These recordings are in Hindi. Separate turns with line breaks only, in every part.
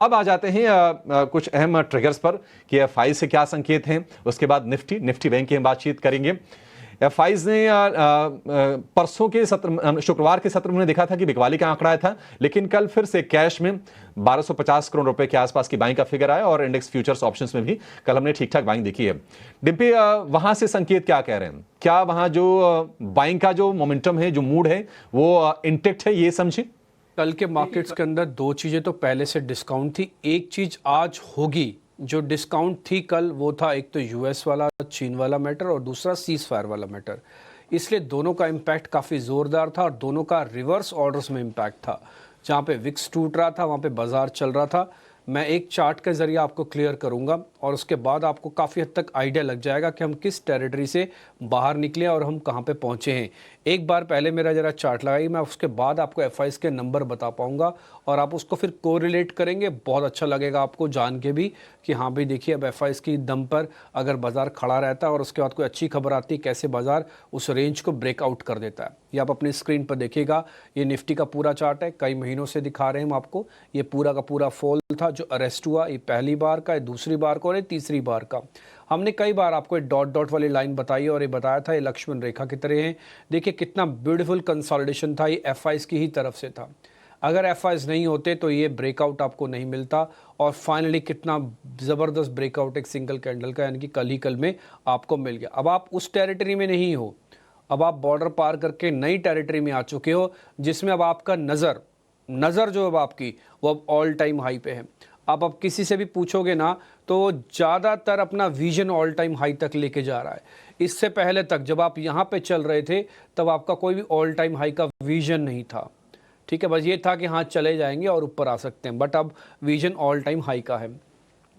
अब आ जाते हैं कुछ अहम ट्रिगर्स पर कि एफआई से क्या संकेत हैं। उसके बाद निफ्टी बैंक की हम बातचीत करेंगे। एफआई ने परसों के सत्र, शुक्रवार के सत्र में देखा था कि बिकवाली का आंकड़ा आया था, लेकिन कल फिर से कैश में 1250 करोड़ रुपए के आसपास की बाइंग का फिगर आया और इंडेक्स फ्यूचर्स ऑप्शंस में भी कल हमने ठीक ठाक बाइंग देखी है। डिम्पी, वहां से संकेत क्या कह रहे हैं? क्या वहां जो बाइंग का जो मोमेंटम है, जो मूड है, वो इंटेक्ट है, ये समझे?
कल के मार्केट्स के अंदर दो चीज़ें तो पहले से डिस्काउंट थी, एक चीज़ आज होगी। जो डिस्काउंट थी कल वो था एक तो यूएस वाला, चीन वाला मैटर और दूसरा सीज फायर वाला मैटर। इसलिए दोनों का इम्पैक्ट काफ़ी ज़ोरदार था और दोनों का रिवर्स ऑर्डर्स में इम्पैक्ट था। जहाँ पे विक्स टूट रहा था वहाँ पे बाजार चल रहा था। मैं एक चार्ट के ज़रिए आपको क्लियर करूँगा और उसके बाद आपको काफ़ी हद तक आइडिया लग जाएगा कि हम किस टेरिटरी से बाहर निकले और हम कहाँ पे पहुँचे हैं। एक बार पहले मेरा ज़रा चार्ट लगाइए, मैं उसके बाद आपको एफआईज के नंबर बता पाऊँगा और आप उसको फिर कोरिलेट करेंगे। बहुत अच्छा लगेगा आपको जान के भी कि हाँ भाई देखिए, अब एफआईज की दम पर अगर बाज़ार खड़ा रहता है और उसके बाद कोई अच्छी खबर आती है कैसे बाज़ार उस रेंज को ब्रेकआउट कर देता है। ये आप अपनी स्क्रीन पर देखिएगा, ये निफ्टी का पूरा चार्ट है, कई महीनों से दिखा रहे हैं हम आपको। ये पूरा का पूरा फॉल था जो अरेस्ट हुआ, ये पहली बार का, ये दूसरी बार का और ये तीसरी बार का। हमने कई बार आपको एक डॉट डॉट वाली लाइन बताई और ये बताया था ये लक्ष्मण रेखा की तरह है। देखिए कितना ब्यूटीफुल कंसोलिडेशन था, ये एफआईज की ही तरफ से था। अगर एफआईज नहीं होते तो ये ब्रेकआउट आपको नहीं मिलता और फाइनली कितना ज़बरदस्त ब्रेकआउट एक सिंगल कैंडल का, यानी कि कल ही कल में आपको मिल गया। अब आप उस टेरिटरी में नहीं हो, अब आप बॉर्डर पार करके नई टेरिटरी में आ चुके हो जिसमें अब आपका नज़र जो अब आपकी वो अब ऑल टाइम हाई पे है। अब किसी से भी पूछोगे ना तो ज़्यादातर अपना विजन ऑल टाइम हाई तक लेके जा रहा है। इससे पहले तक जब आप यहाँ पे चल रहे थे तब आपका कोई भी ऑल टाइम हाई का विजन नहीं था। ठीक है, बस ये था कि हाँ चले जाएंगे और ऊपर आ सकते हैं, बट अब विजन ऑल टाइम हाई का है।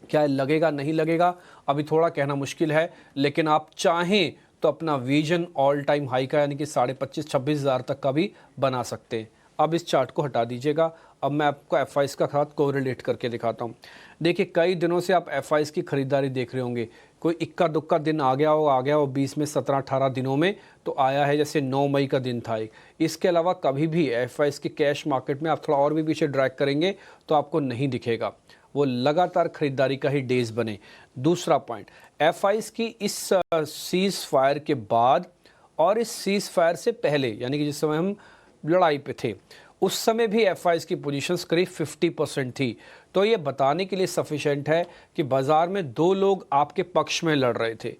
क्या लगेगा नहीं लगेगा अभी थोड़ा कहना मुश्किल है, लेकिन आप चाहें तो अपना विजन ऑल टाइम हाई का यानी कि 25,000-26,000 हज़ार तक का भी बना सकते हैं। अब इस चार्ट को हटा दीजिएगा, अब मैं आपको एफआईज का साथ कोरिलेट करके दिखाता हूँ। देखिए कई दिनों से आप एफआईज की खरीदारी देख रहे होंगे, कोई इक्का दुक्का दिन आ गया हो बीच में 17-18 दिनों में तो आया है, जैसे 9 मई का दिन था एक। इसके अलावा कभी भी एफआईज की कैश मार्केट में आप थोड़ा और भी पीछे ड्रैग करेंगे तो आपको नहीं दिखेगा, वो लगातार खरीदारी का ही डेज बने। दूसरा पॉइंट, एफआईज की इस सीज फायर के बाद और इस सीज फायर से पहले यानी कि जिस समय हम लड़ाई पे थे उस समय भी एफआईज की पोजीशंस करीब 50% थी। तो ये बताने के लिए सफिशेंट है कि बाज़ार में दो लोग आपके पक्ष में लड़ रहे थे।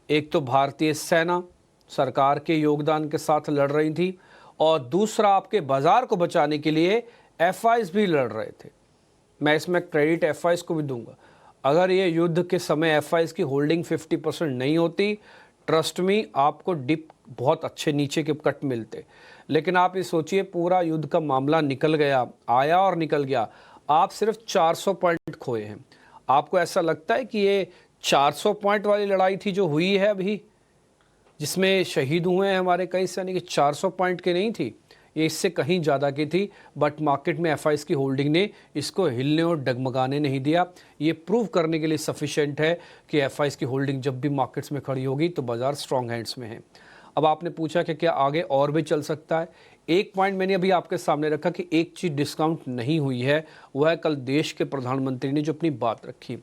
एक तो भारतीय सेना सरकार के योगदान के साथ लड़ रही थी और दूसरा आपके बाज़ार को बचाने के लिए एफआईज भी लड़ रहे थे। मैं इसमें क्रेडिट एफआईज को भी दूंगा। अगर ये युद्ध के समय एफआईज की होल्डिंग 50% नहीं होती, ट्रस्ट मी आपको डिप बहुत अच्छे नीचे के कट मिलते। लेकिन आप ये सोचिए पूरा युद्ध का मामला निकल गया, आया और निकल गया, आप सिर्फ 400 पॉइंट खोए हैं। आपको ऐसा लगता है कि ये 400 पॉइंट वाली लड़ाई थी जो हुई है अभी, जिसमें शहीद हुए हैं हमारे कई सैनिक, 400 पॉइंट की नहीं थी, ये इससे कहीं ज़्यादा की थी। बट मार्केट में एफआईज की होल्डिंग ने इसको हिलने और डगमगाने नहीं दिया। ये प्रूव करने के लिए सफिशिएंट है कि एफआईज की होल्डिंग जब भी मार्केट्स में खड़ी होगी तो बाज़ार स्ट्रॉन्ग हैंड्स में है। अब आपने पूछा कि क्या आगे और भी चल सकता है। एक पॉइंट मैंने अभी आपके सामने रखा कि एक चीज़ डिस्काउंट नहीं हुई है, वह है कल देश के प्रधानमंत्री ने जो अपनी बात रखी।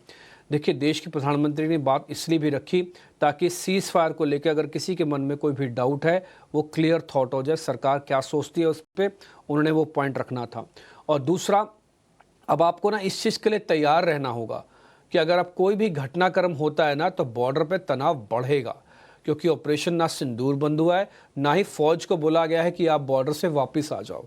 देखिए देश के प्रधानमंत्री ने बात इसलिए भी रखी ताकि सीज फायर को लेकर अगर किसी के मन में कोई भी डाउट है वो क्लियर थॉट हो जाए, सरकार क्या सोचती है उस पर, उन्होंने वो पॉइंट रखना था। और दूसरा, अब आपको ना इस चीज़ के लिए तैयार रहना होगा कि अगर अब कोई भी घटनाक्रम होता है ना तो बॉर्डर पे तनाव बढ़ेगा, क्योंकि ऑपरेशन ना सिंदूर बंद हुआ है, ना ही फौज को बोला गया है कि आप बॉर्डर से वापस आ जाओ।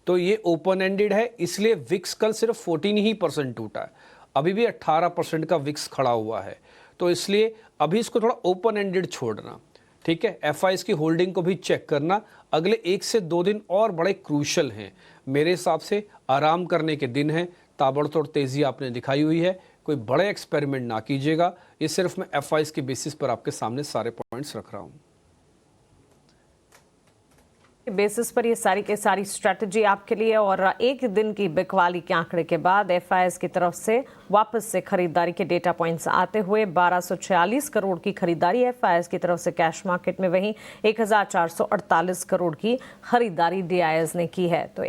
तो ये ओपन एंडेड है, इसलिए विक्स कल सिर्फ 14% टूटा है, अभी भी 18% का विक्स खड़ा हुआ है। तो इसलिए अभी इसको थोड़ा ओपन एंडेड छोड़ना, ठीक है। एफआईज की होल्डिंग को भी चेक करना, अगले 1 से 2 दिन और बड़े क्रूशल हैं मेरे हिसाब से, आराम करने के दिन हैं। ताबड़तोड़ तेज़ी आपने दिखाई हुई है, कोई बड़े एक्सपेरिमेंट ना कीजिएगा। ये सिर्फ मैं एफआईज के बेसिस पर आपके सामने सारे पॉइंट्स रख रहा हूँ।
बेसिस पर ये सारी के सारी स्ट्रेटजी आपके लिए। और एक दिन की बिकवाली के आंकड़े के बाद एफआईज की तरफ से वापस से खरीदारी के डेटा पॉइंट्स आते हुए 1246 करोड़ की खरीदारी एफआईज की तरफ से कैश मार्केट में, वहीं 1448 करोड़ की खरीदारी डीआईएस ने की है। तो